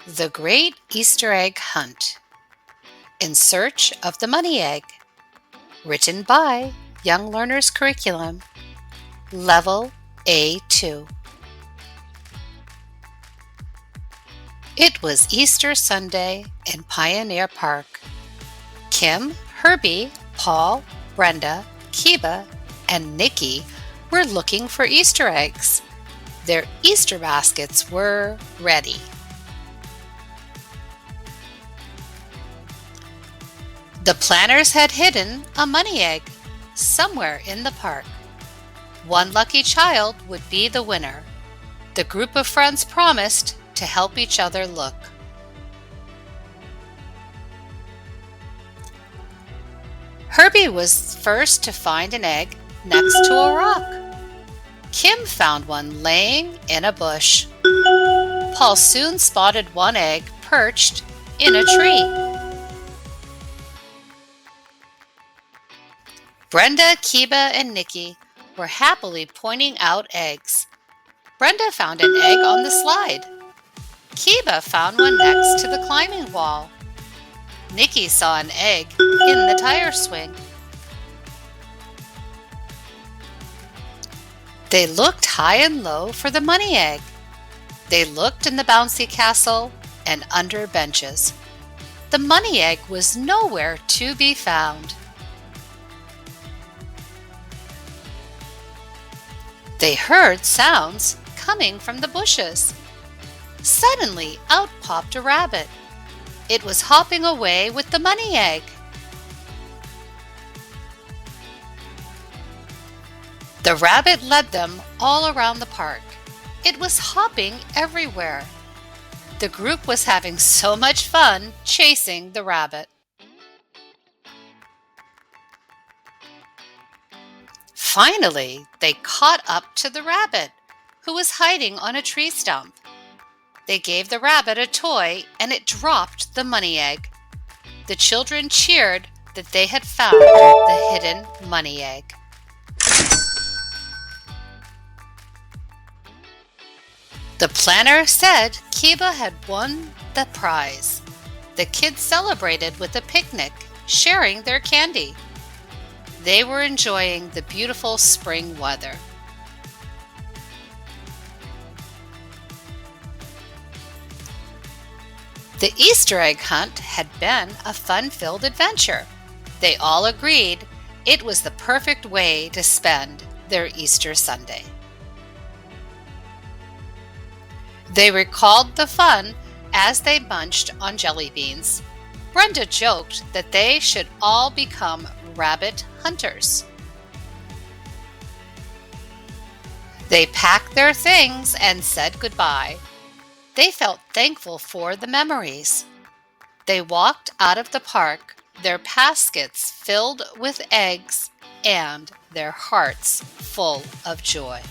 The Great Easter Egg Hunt. In Search of the Money Egg. Written by Young Learners Curriculum. Level A2. It was Easter Sunday in Pioneer Park. Kim, Herbie, Paul, Brenda, Keba, and Nikki were looking for Easter eggs. Their Easter baskets were ready. The planners had hidden a money egg somewhere in the park. One lucky child would be the winner. The group of friends promised to help each other look. Herbie was first to find an egg next to a rock. Kim found one laying in a bush. Paul soon spotted one egg perched in a tree. Brenda, Keba, and Nikki were happily pointing out eggs. Brenda found an egg on the slide. Keba found one next to the climbing wall. Nikki saw an egg in the tire swing. They looked high and low for the money egg. They looked in the bouncy castle and under benches. The money egg was nowhere to be found. They heard sounds coming from the bushes. Suddenly, out popped a rabbit. It was hopping away with the money egg. The rabbit led them all around the park. It was hopping everywhere. The group was having so much fun chasing the rabbit. Finally, they caught up to the rabbit, who was hiding on a tree stump. They gave the rabbit a toy and it dropped the money egg. The children cheered that they had found the hidden money egg. The planner said Keba had won the prize. The kids celebrated with a picnic, sharing their candy. They were enjoying the beautiful spring weather. The Easter egg hunt had been a fun-filled adventure. They all agreed it was the perfect way to spend their Easter Sunday. They recalled the fun as they munched on jelly beans. Brenda joked that they should all become rabbit hunters. They packed their things and said goodbye. They felt thankful for the memories. They walked out of the park, their baskets filled with eggs and their hearts full of joy.